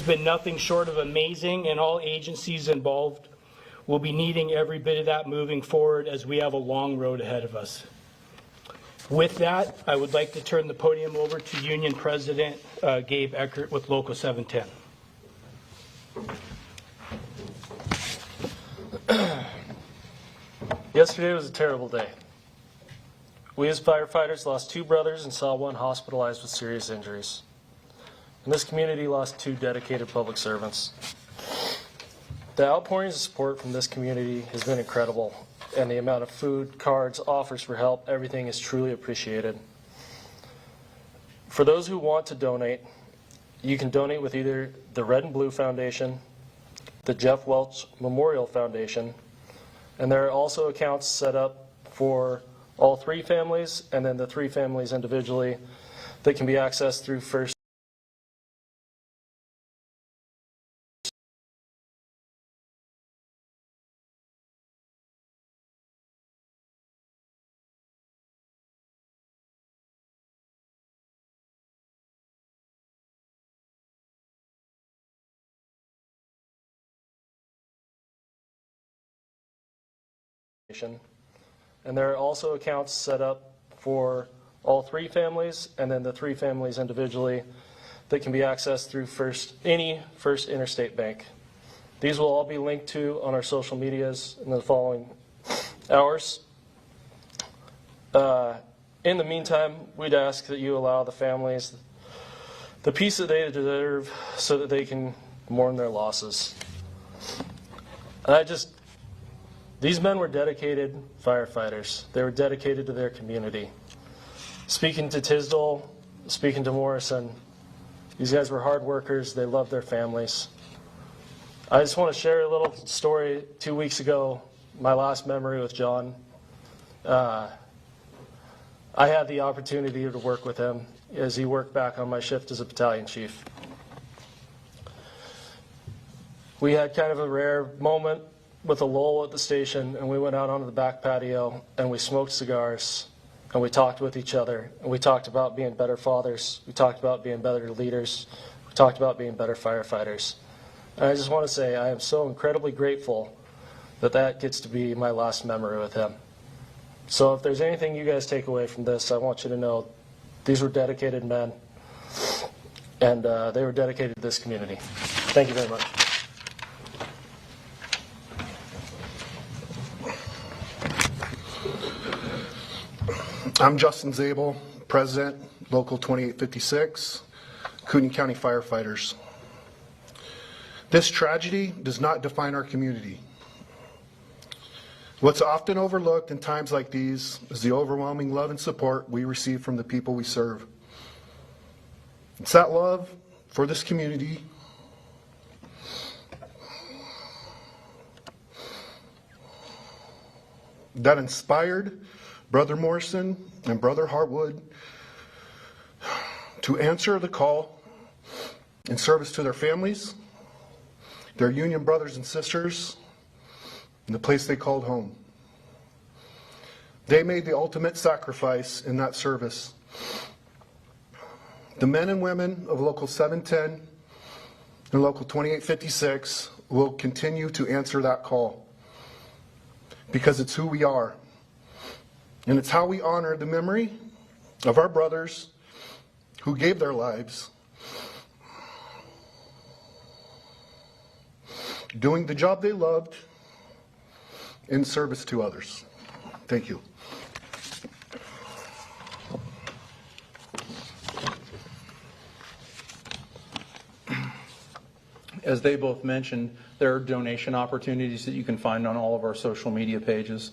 It's been nothing short of amazing, and all agencies involved will be needing every bit of that moving forward as we have a long road ahead of us. With that, I would like to turn the podium over to Union President Gabe Eert with Local 710. Yesterday was a terrible day. We as firefighters lost 2 brothers and saw 1 hospitalized with serious injuries. And this community lost 2 dedicated public servants. The outpourings of support from this community has been incredible, and the amount of food, cards, offers for help, everything is truly appreciated. For those who want to donate, you can donate with either the Red and Blue Foundation, the Jeff Welch Memorial Foundation, and there are also accounts set up for all 3 families and then the 3 families individually that can be accessed through First and there are also accounts set up for all 3 families and then the 3 families individually that can be accessed through any First Interstate Bank. These will all be linked to on our social medias in the following hours. In the meantime, we'd ask that you allow the families the peace that they deserve so that they can mourn their losses. And these men were dedicated firefighters. They were dedicated to their community. Speaking to Tisdale, speaking to Morrison, these guys were hard workers. They loved their families. I just want to share a little story. 2 weeks ago, my last memory with John, I had the opportunity to work with him as he worked back on my shift as a battalion chief. We had kind of a rare moment with a lull at the station, and we went out onto the back patio and we smoked cigars and we talked with each other, and we talked about being better fathers, we talked about being better leaders, we talked about being better firefighters. And I just want to say I am so incredibly grateful that that gets to be my last memory with him. So if there's anything you guys take away from this, I want you to know these were dedicated men, and they were dedicated to this community. Thank you very much. I'm Justin Zable, President, Local 2856, Coeur County Firefighters. This tragedy does not define our community. What's often overlooked in times like these is the overwhelming love and support we receive from the people we serve. It's that love for this community that inspired Brother Morrison and Brother Hartwood to answer the call in service to their families, their Union brothers and sisters, and the place they called home. They made the ultimate sacrifice in that service. The men and women of Local 710 and Local 2856 will continue to answer that call because it's who we are. And it's how we honor the memory of our brothers who gave their lives doing the job they loved in service to others. Thank you. As they both mentioned, there are donation opportunities that you can find on all of our social media pages.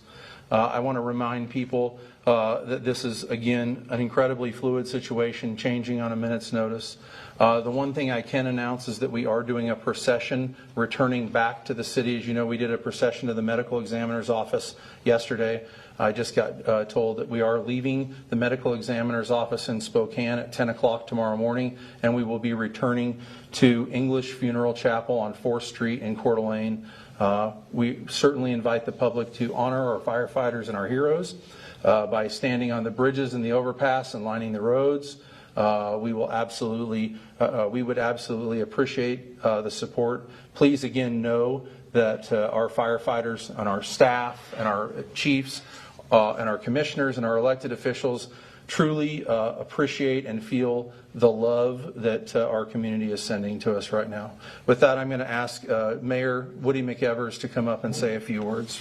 I want to remind people that this is, again, an incredibly fluid situation, changing on a minute's notice. The one thing I can announce is that we are doing a procession returning back to the city. As you know, we did a procession to the medical examiner's office yesterday. I just got told that we are leaving the medical examiner's office in Spokane at 10 o'clock tomorrow morning, and we will be returning to English Funeral Chapel on 4th Street in Coeur d'Alene. We certainly invite the public to honor our firefighters and our heroes by standing on the bridges and the overpass and lining the roads. we would absolutely appreciate the support. Please again know that our firefighters and our staff and our chiefs and our commissioners and our elected officials truly appreciate and feel the love that our community is sending to us right now. With that, I'm going to ask Mayor Woody McEvers to come up and say a few words.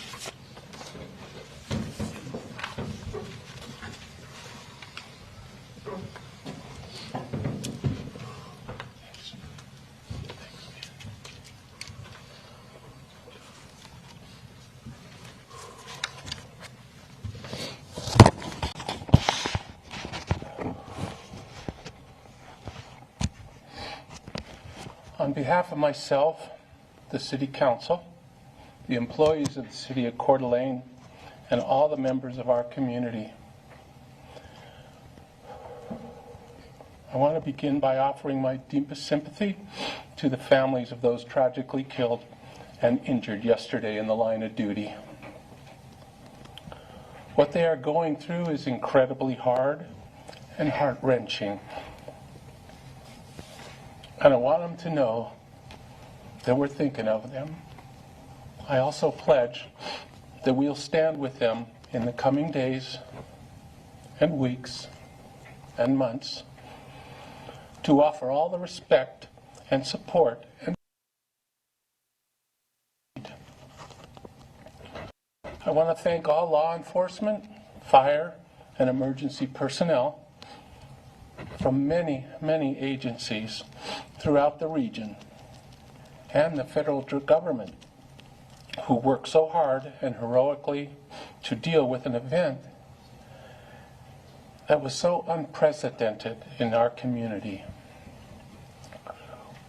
On behalf of myself, the City Council, the employees of the City of Coeur d'Alene, and all the members of our community, I want to begin by offering my deepest sympathy to the families of those tragically killed and injured yesterday in the line of duty. What they are going through is incredibly hard and heart-wrenching. And I want them to know that we're thinking of them. I also pledge that we'll stand with them in the coming days and weeks and months to offer all the respect and support and I want to thank all law enforcement, fire, and emergency personnel from many, many agencies throughout the region and the federal government who work so hard and heroically to deal with an event that was so unprecedented in our community.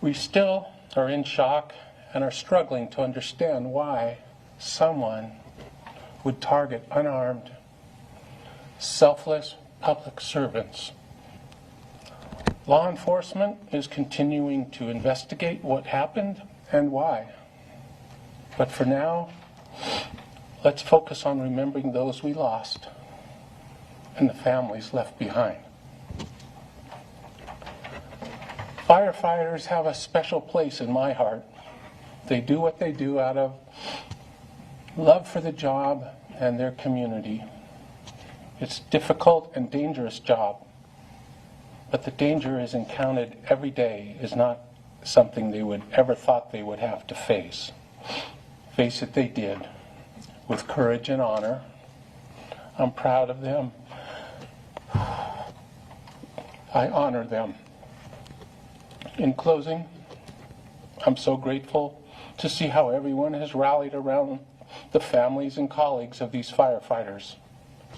We still are in shock and are struggling to understand why someone would target unarmed, selfless public servants. Law enforcement is continuing to investigate what happened and why. But for now, let's focus on remembering those we lost and the families left behind. Firefighters have a special place in my heart. They do what they do out of love for the job and their community. It's a difficult and dangerous job. But the danger is encountered every day is not something they would ever thought they would have to face. Face it, they did, with courage and honor. I'm proud of them. I honor them. In closing, I'm so grateful to see how everyone has rallied around the families and colleagues of these firefighters.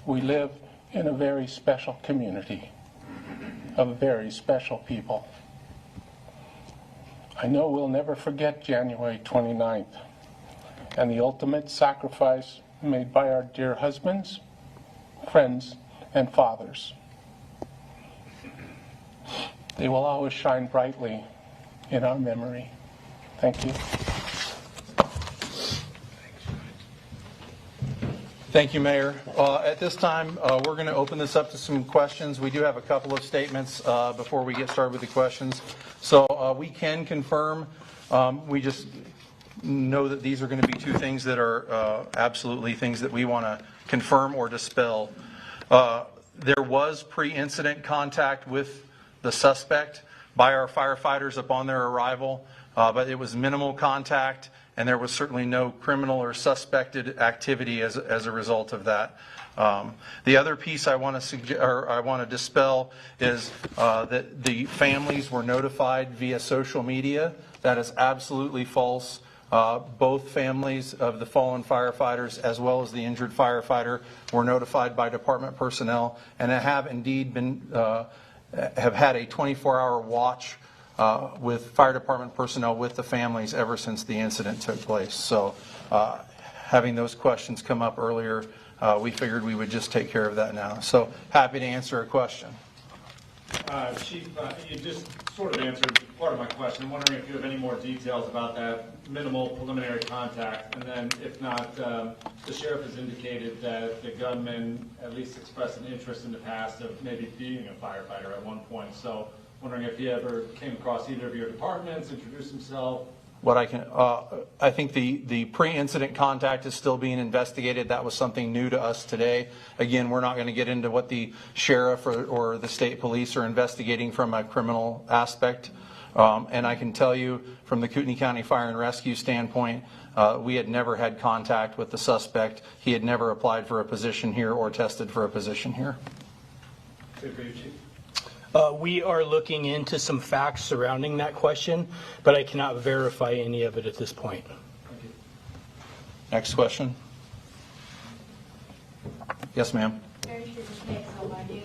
We live in a very special community of very special people. I know we'll never forget January 29th and the ultimate sacrifice made by our dear husbands, friends, and fathers. They will always shine brightly in our memory. Thank you. Thank you, Mayor. At this time, we're going to open this up to some questions. We do have a couple of statements before we get started with the questions. So we can confirm, we just know that these are going to be two things that are absolutely things that we want to confirm or dispel. There was pre-incident contact with the suspect by our firefighters upon their arrival, but it was minimal contact. And there was certainly no criminal or suspected activity as a result of that. The other piece I want to dispel is that the families were notified via social media. That is absolutely false. Both families of the fallen firefighters as well as the injured firefighter were notified by department personnel and have indeed been have had a 24-hour watch with fire department personnel with the families ever since the incident took place. So having those questions come up earlier, we figured we would just take care of that now. So happy to answer a question. Chief, you just sort of answered part of my question. I'm wondering if you have any more details about that minimal preliminary contact. And then if not, the sheriff has indicated that the gunman at least expressed an interest in the past of maybe being a firefighter at one point. So wondering if he ever came across either of your departments, introduced himself. I think the pre-incident contact is still being investigated. That was something new to us today. Again, we're not going to get into what the sheriff or the state police are investigating from a criminal aspect. And I can tell you from the Kootenai County Fire and Rescue standpoint, we had never had contact with the suspect. He had never applied for a position here or tested for a position here. Good for you, Chief. We are looking into some facts surrounding that question, but I cannot verify any of it at this point. Next question. Yes, ma'am. Very true to KXLY News.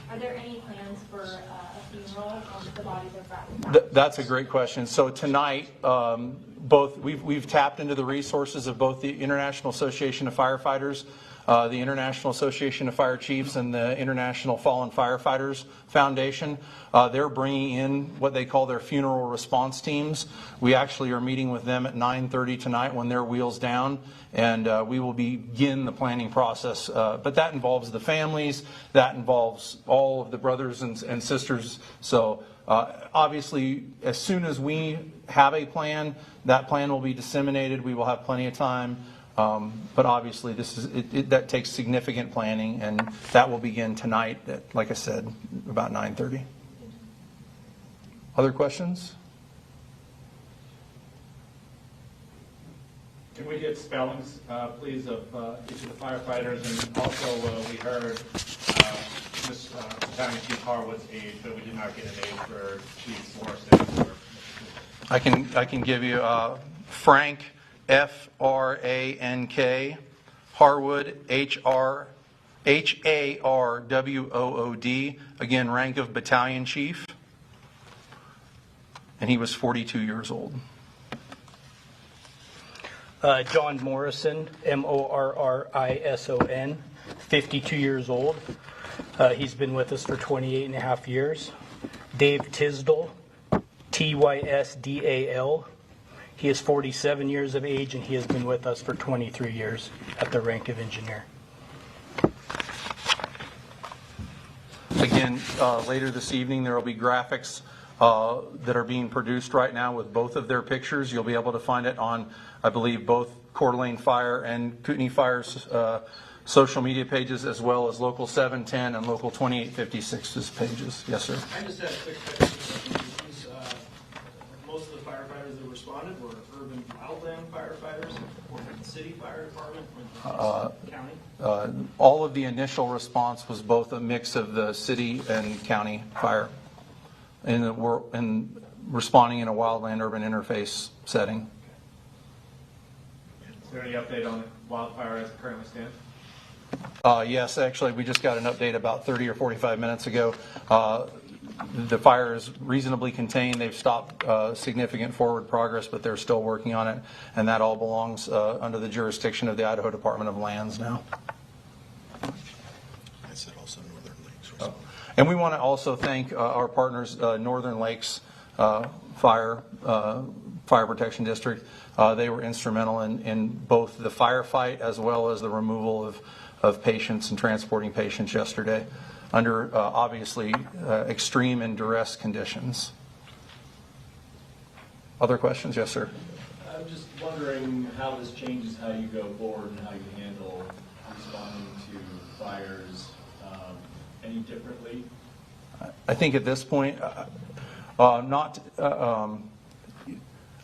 Are there any plans for a funeral once the bodies are found? That's a great question. So tonight, we've tapped into the resources of both the International Association of Firefighters, the International Association of Fire Chiefs, and the International Fallen Firefighters Foundation. They're bringing in what they call their funeral response teams. We actually are meeting with them at 9:30 tonight when they're wheels down, and we will begin the planning process. But that involves the families, that involves all of the brothers and sisters. So obviously, as soon as we have a plan, that plan will be disseminated. We will have plenty of time. But obviously, that takes significant planning, and that will begin tonight at, like I said, about 9:30. Other questions? Can we get spellings, please, of each of the firefighters? And also, we heard this Battalion Chief Harwood's age, but we did not get an age for Chief Morrison. I can give you Frank, F-R-A-N-K, Harwood, H-A-R-W-O-O-D, again, rank of Battalion Chief, and he was 42 years old. John Morrison, M-O-R-R-I-S-O-N, 52 years old. He's been with us for 28 and a half years. Dave Tisdall, T-Y-S-D-A-L. He is 47 years of age, and he has been with us for 23 years at the rank of engineer. Again, later this evening, there will be graphics that are being produced right now with both of their pictures. You'll be able to find it on, I believe, both Coeur d'Alene Fire and Kootenai Fire's social media pages, as well as Local 710 and Local 2856's pages. Yes, sir. I just had a quick question. Most of the firefighters that responded were urban wildland firefighters, or city fire department, or county? All of the initial response was both a mix of the city and county fire, and responding in a wildland-urban interface setting. Is there any update on the wildfire as it currently stands? Yes, actually, we just got an update about 30 or 45 minutes ago. The fire is reasonably contained. They've stopped significant forward progress, but they're still working on it, and that all belongs under the jurisdiction of the Idaho Department of Lands now. I said also Northern Lakes. And we want to also thank our partners, Northern Lakes Fire Protection District. They were instrumental in both the firefight as well as the removal of patients and transporting patients yesterday under obviously extreme and duress conditions. Other questions? Yes, sir. I'm just wondering how this changes how you go forward and how you handle responding to fires any differently? I think at this point,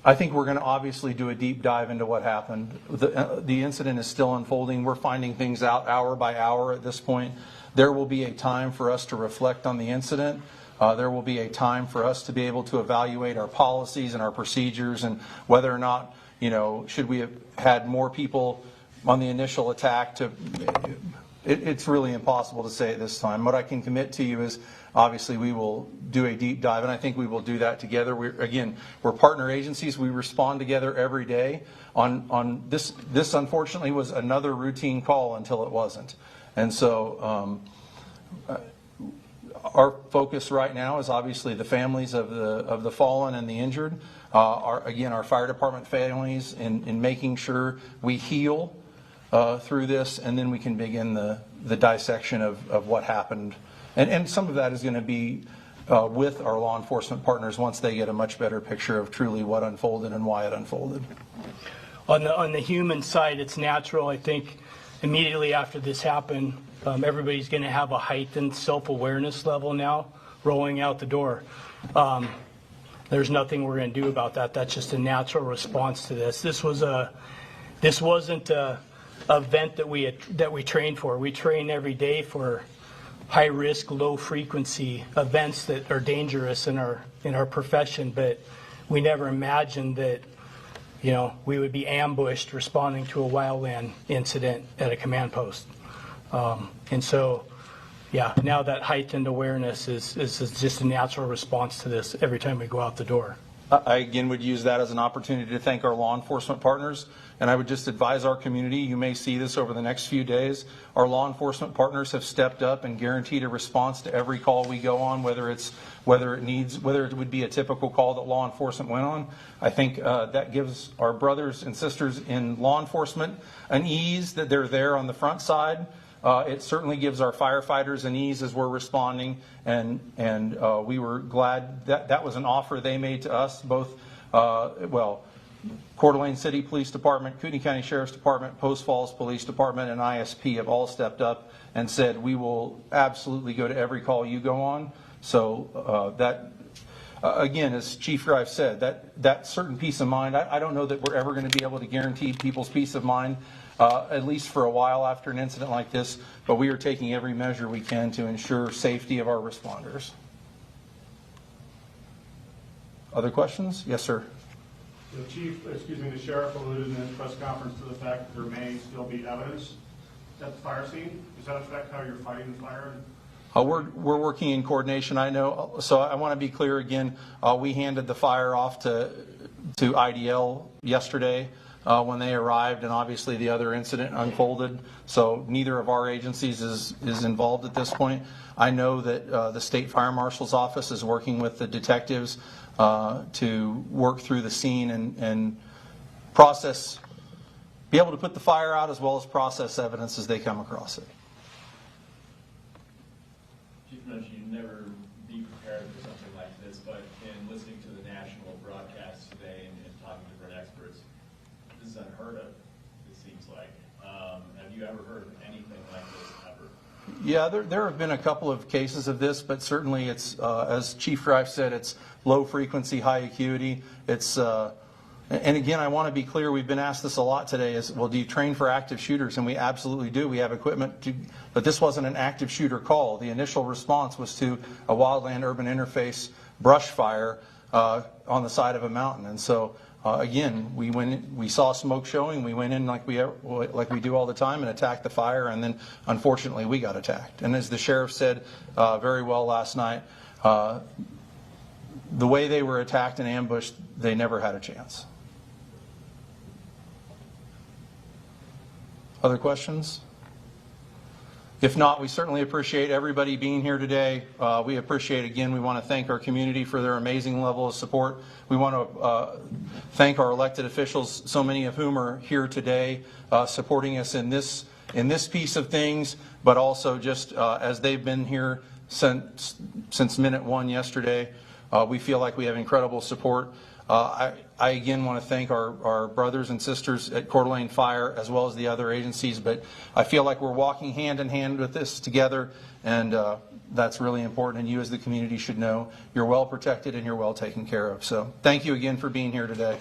I think we're going to obviously do a deep dive into what happened. The incident is still unfolding. We're finding things out hour by hour at this point. There will be a time for us to reflect on the incident. There will be a time for us to be able to evaluate our policies and our procedures and whether or not, should we have had more people on the initial attack. It's really impossible to say at this time. What I can commit to you is obviously we will do a deep dive, and I think we will do that together. We're partner agencies. We respond together every day. On this unfortunately was another routine call until it wasn't. And so our focus right now is obviously the families of the fallen and the injured. Our fire department families in making sure we heal through this, and then we can begin the dissection of what happened. And some of that is going to be with our law enforcement partners once they get a much better picture of truly what unfolded and why it unfolded. On the human side, it's natural. I think immediately after this happened, everybody's going to have a heightened self-awareness level now rolling out the door. There's nothing we're going to do about that. That's just a natural response to this. This wasn't a event that we trained for. We train every day for high risk, low frequency events that are dangerous in our profession, but we never imagined that we would be ambushed responding to a wildland incident at a command post. And so, now that heightened awareness is just a natural response to this every time we go out the door. I again would use that as an opportunity to thank our law enforcement partners, and I would just advise our community, you may see this over the next few days, our law enforcement partners have stepped up and guaranteed a response to every call we go on, whether it would be a typical call that law enforcement went on. I think that gives our brothers and sisters in law enforcement an ease that they're there on the front side. It certainly gives our firefighters an ease as we're responding, and we were glad that was an offer they made to us, both, Coeur d'Alene City Police Department, Kootenai County Sheriff's Department, Post Falls Police Department, and ISP have all stepped up and said, we will absolutely go to every call you go on. So again, as Chief Grife said, that certain peace of mind, I don't know that we're ever going to be able to guarantee people's peace of mind, at least for a while after an incident like this, but we are taking every measure we can to ensure safety of our responders. Other questions? Yes, sir. The sheriff alluded in his press conference to the fact that there may still be evidence at the fire scene. Does that affect how you're fighting the fire? We're working in coordination. I know. So I want to be clear again. We handed the fire off to IDL yesterday when they arrived, and obviously the other incident unfolded. So neither of our agencies is involved at this point. I know that the state fire marshal's office is working with the detectives to work through the scene and process, be able to put the fire out as well as process evidence as they come across it. Chief mentioned you'd never be prepared for something like this, but in listening to the national broadcast today and talking to different experts, this is unheard of, it seems like. Have you ever heard of anything like this ever? Yeah, there have been a couple of cases of this, but certainly it's, as Chief Grife said, it's low frequency, high acuity. It's, and again, I want to be clear, we've been asked this a lot today, is, well, do you train for active shooters? And we absolutely do. We have equipment to, but this wasn't an active shooter call. The initial response was to a wildland urban interface brush fire on the side of a mountain. And so, again, we went in, we saw smoke showing, we went in like we do all the time and attacked the fire, and then unfortunately we got attacked. And as the sheriff said very well last night, the way they were attacked and ambushed, they never had a chance. Other questions? If not, we certainly appreciate everybody being here today. We appreciate, again, we want to thank our community for their amazing level of support. We want to thank our elected officials, so many of whom are here today, supporting us in this piece of things, but also just as they've been here since minute one yesterday. We feel like we have incredible support. I again want to thank our brothers and sisters at Coeur d'Alene Fire as well as the other agencies, but I feel like we're walking hand in hand with this together, and that's really important, and you as the community should know you're well protected and you're well taken care of. So thank you again for being here today.